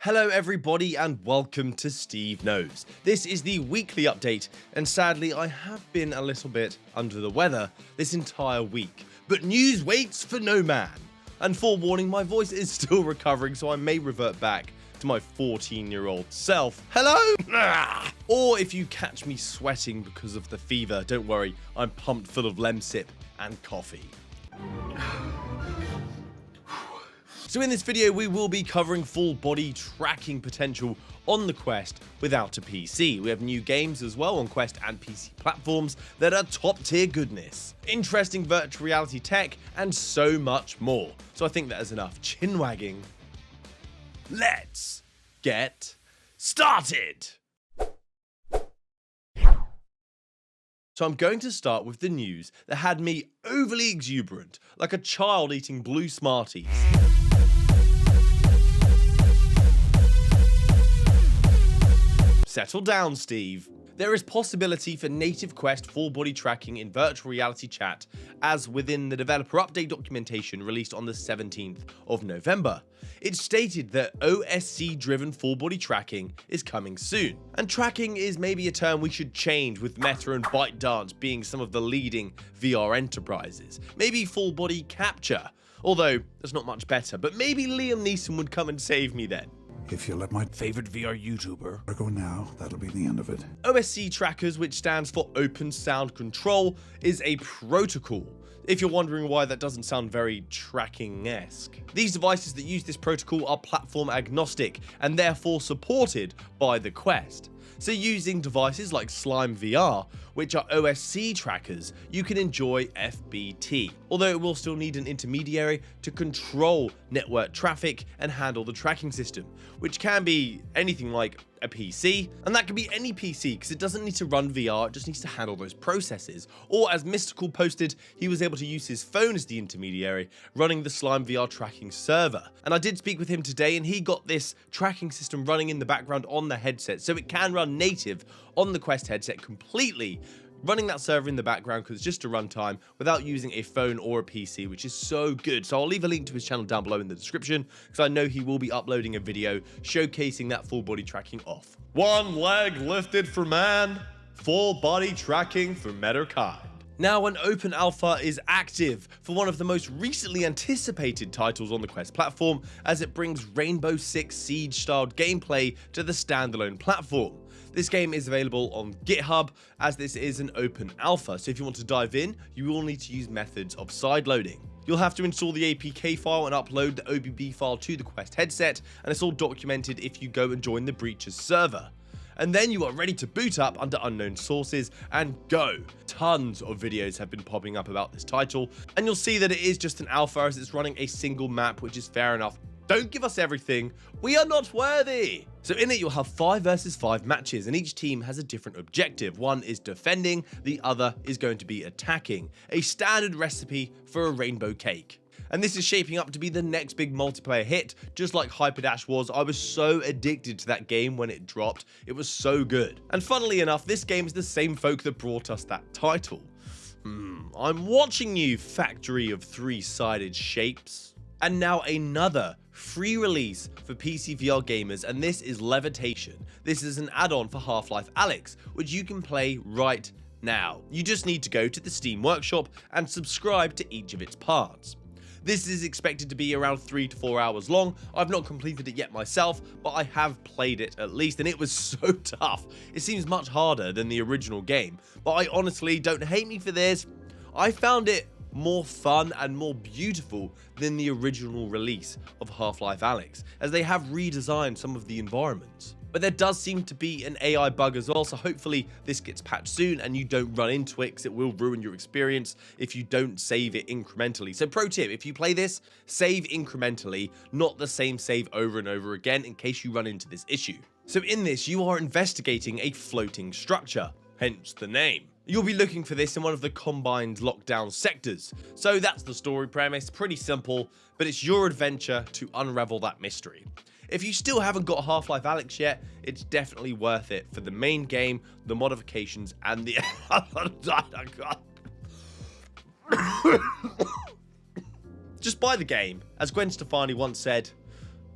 Hello everybody and welcome to SteveKnows. This is the weekly update, and sadly I have been a little bit under the weather this entire week, but news waits for no man. And forewarning, my voice is still recovering, so I may revert back to my 14-year-old self. Hello? Or if you catch me sweating because of the fever, don't worry, I'm pumped full of Lemsip and coffee. So in this video, we will be covering full body tracking potential on the Quest without a PC. We have new games as well on Quest and PC platforms that are top tier goodness, interesting virtual reality tech, and so much more. So I think that is enough chin wagging. Let's get started. So I'm going to start with the news that had me overly exuberant, like a child eating blue Smarties. Settle down, Steve. There is possibility for native Quest full body tracking in virtual reality chat, as within the developer update documentation released on the 17th of November. It stated that OSC driven full body tracking is coming soon. And tracking is maybe a term we should change, with Meta and ByteDance being some of the leading VR enterprises. Maybe full body capture, although that's not much better, but maybe Liam Neeson would come and save me then. If you let my favorite VR YouTuber go now, that'll be the end of it. OSC trackers, which stands for Open Sound Control, is a protocol. If you're wondering why that doesn't sound very tracking-esque. These devices that use this protocol are platform agnostic and therefore supported by the Quest. So using devices like Slime VR, which are OSC trackers, you can enjoy FBT, although it will still need an intermediary to control network traffic and handle the tracking system, which can be anything like a PC, and that can be any PC because it doesn't need to run VR, it just needs to handle those processes. Or as Mystical posted, he was able to use his phone as the intermediary, running the Slime VR tracking server. And I did speak with him today, and he got this tracking system running in the background on the headset, so it can run native on the Quest headset completely, running that server in the background because it's just a runtime without using a phone or a PC, which is so good. So I'll leave a link to his channel down below in the description because I know he will be uploading a video showcasing that full body tracking off. One leg lifted for man, full body tracking for Metterkind. Now, an open alpha is active for one of the most recently anticipated titles on the Quest platform, as it brings Rainbow Six Siege-styled gameplay to the standalone platform. This game is available on GitHub, as this is an open alpha, so if you want to dive in, you will need to use methods of sideloading. You'll have to install the APK file and upload the OBB file to the Quest headset, and it's all documented if you go and join the Breachers server. And then you are ready to boot up under unknown sources and go. Tons of videos have been popping up about this title, and you'll see that it is just an alpha as it's running a single map, which is fair enough. Don't give us everything, we are not worthy. So in it you'll have 5 versus 5 matches, and each team has a different objective. One is defending, the other is going to be attacking. A standard recipe for a rainbow cake. And this is shaping up to be the next big multiplayer hit, just like Hyperdash was. I was so addicted to that game when it dropped, it was so good. And funnily enough, this game is the same folk that brought us that title. I'm watching you, Factory of Three-Sided Shapes. And now another free release for PC VR gamers, and this is Levitation. This is an add-on for Half-Life Alyx, which you can play right now. You just need to go to the Steam Workshop and subscribe to each of its parts. This is expected to be around 3 to 4 hours long. I've not completed it yet myself, but I have played it at least, and it was so tough. It seems much harder than the original game, but I honestly, don't hate me for this, I found it more fun and more beautiful than the original release of Half-Life Alyx, as they have redesigned some of the environments. But there does seem to be an AI bug as well, so hopefully this gets patched soon and you don't run into it, because it will ruin your experience if you don't save it incrementally. So pro tip, if you play this, save incrementally, not the same save over and over again, in case you run into this issue. So in this, you are investigating a floating structure, hence the name. You'll be looking for this in one of the Combine's lockdown sectors. So that's the story premise, pretty simple, but it's your adventure to unravel that mystery. If you still haven't got Half-Life Alyx yet, it's definitely worth it for the main game, the modifications, and the... Just buy the game. As Gwen Stefani once said,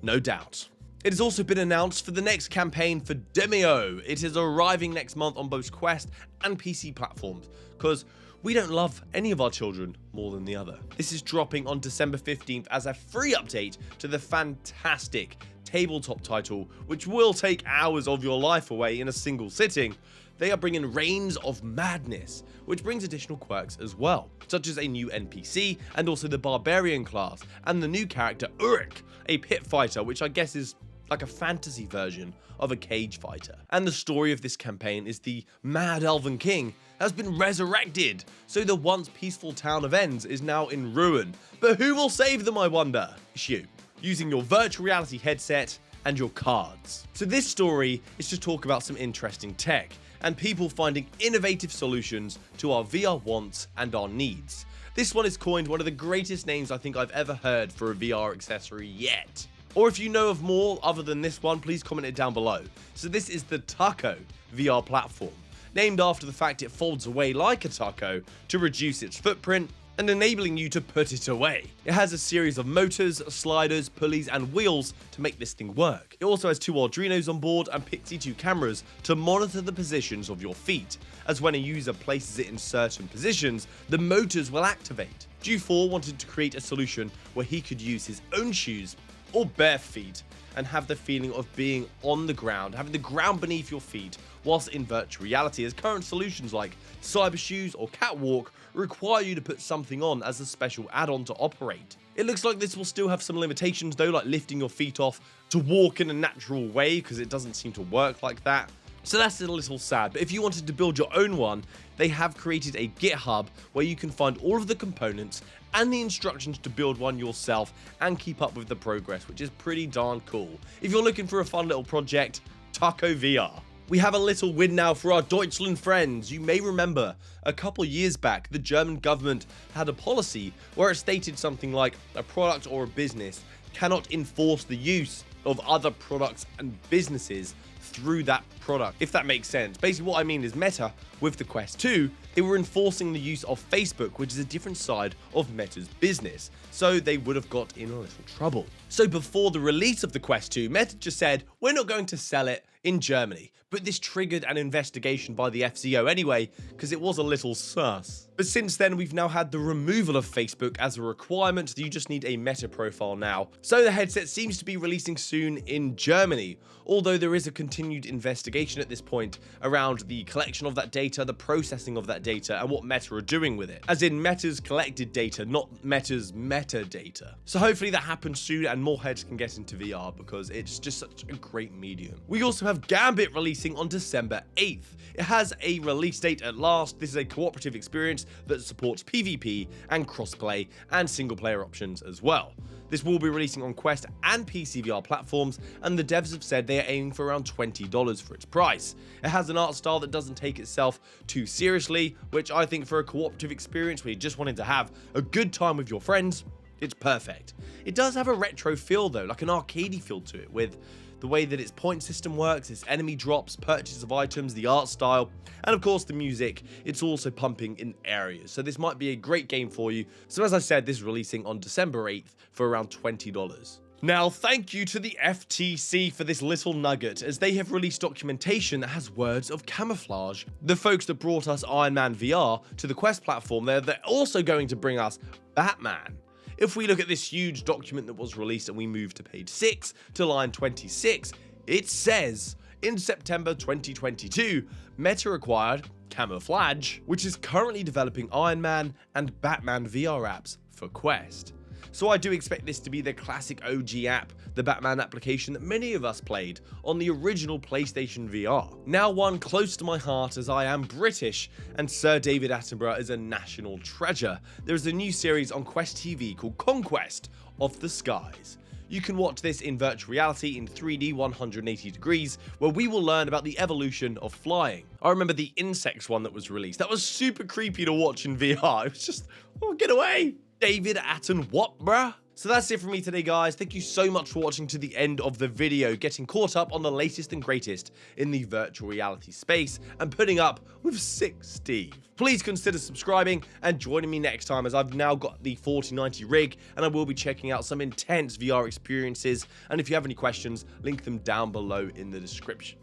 no doubt. It has also been announced for the next campaign for Demeo. It is arriving next month on both Quest and PC platforms, because we don't love any of our children more than the other. This is dropping on December 15th as a free update to the fantastic tabletop title, which will take hours of your life away in a single sitting. They are bringing Reigns of Madness, which brings additional quirks as well, such as a new NPC and also the Barbarian class, and the new character Uruk, a pit fighter, which I guess is like a fantasy version of a cage fighter. And the story of this campaign is the Mad Elven King has been resurrected, so the once peaceful town of Ends is now in ruin. But who will save them, I wonder? It's you, using your virtual reality headset and your cards. So this story is to talk about some interesting tech and people finding innovative solutions to our VR wants and our needs. This one is coined one of the greatest names I think I've ever heard for a VR accessory yet. Or if you know of more other than this one, please comment it down below. So this is the Taco VR platform, named after the fact it folds away like a taco to reduce its footprint and enabling you to put it away. It has a series of motors, sliders, pulleys and wheels to make this thing work. It also has 2 Arduinos on board and Pixie 2 cameras to monitor the positions of your feet, as when a user places it in certain positions, the motors will activate. G4 wanted to create a solution where he could use his own shoes or bare feet and have the feeling of being on the ground, having the ground beneath your feet whilst in virtual reality, as current solutions like Cyber Shoes or Catwalk require you to put something on as a special add-on to operate. It looks like this will still have some limitations though, like lifting your feet off to walk in a natural way, because it doesn't seem to work like that. So that's a little sad, but if you wanted to build your own one, they have created a GitHub where you can find all of the components and the instructions to build one yourself and keep up with the progress, which is pretty darn cool. If you're looking for a fun little project, Taco VR. We have a little win now for our Deutschland friends. You may remember a couple years back, the German government had a policy where it stated something like a product or a business cannot enforce the use of other products and businesses through that product, if that makes sense. Basically what I mean is Meta, with the Quest 2, they were enforcing the use of Facebook, which is a different side of Meta's business, so they would have got in a little trouble. So before the release of the Quest 2, Meta just said, we're not going to sell it in Germany, but this triggered an investigation by the FCO anyway, because it was a little sus. But since then, we've now had the removal of Facebook as a requirement. You just need a Meta profile now. So the headset seems to be releasing soon in Germany, although there is a continued investigation at this point around the collection of that data, the processing of that data, and what Meta are doing with it. As in Meta's collected data, not Meta's metadata. So hopefully that happens soon and more heads can get into VR, because it's just such a great medium. We also have Gambit releasing on December 8th. It has a release date at last. This is a cooperative experience that supports PvP and crossplay and single player options as well. This will be releasing on Quest and PC VR platforms, and the devs have said they are aiming for around $20 for its price. It has an art style that doesn't take itself too seriously, which I think for a cooperative experience where you just wanted to have a good time with your friends, it's perfect. It does have a retro feel though, like an arcadey feel to it, with the way that its point system works, its enemy drops, purchase of items, the art style, and of course the music. It's also pumping in areas, so this might be a great game for you. So as I said, this is releasing on December 8th for around $20. Now, thank you to the FTC for this little nugget, as they have released documentation that has words of camouflage. The folks that brought us Iron Man VR to the Quest platform, they're also going to bring us Batman. If we look at this huge document that was released and we move to page 6 to line 26, it says, in September 2022, Meta acquired Camouflage, which is currently developing Iron Man and Batman VR apps for Quest. So I do expect this to be the classic OG app, the Batman application that many of us played on the original PlayStation VR. Now one close to my heart, as I am British and Sir David Attenborough is a national treasure. There is a new series on Quest TV called Conquest of the Skies. You can watch this in virtual reality in 3D 180 degrees, where we will learn about the evolution of flying. I remember the insects one that was released. That was super creepy to watch in VR. It was just, oh, get away. David Atten what, bruh? So that's it from me today, guys. Thank you so much for watching to the end of the video, getting caught up on the latest and greatest in the virtual reality space and putting up with Sick Steve. Please consider subscribing and joining me next time, as I've now got the 4090 rig and I will be checking out some intense VR experiences. And if you have any questions, link them down below in the description.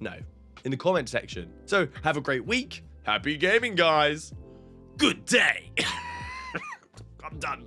No, in the comment section. So have a great week. Happy gaming, guys. Good day. I'm done.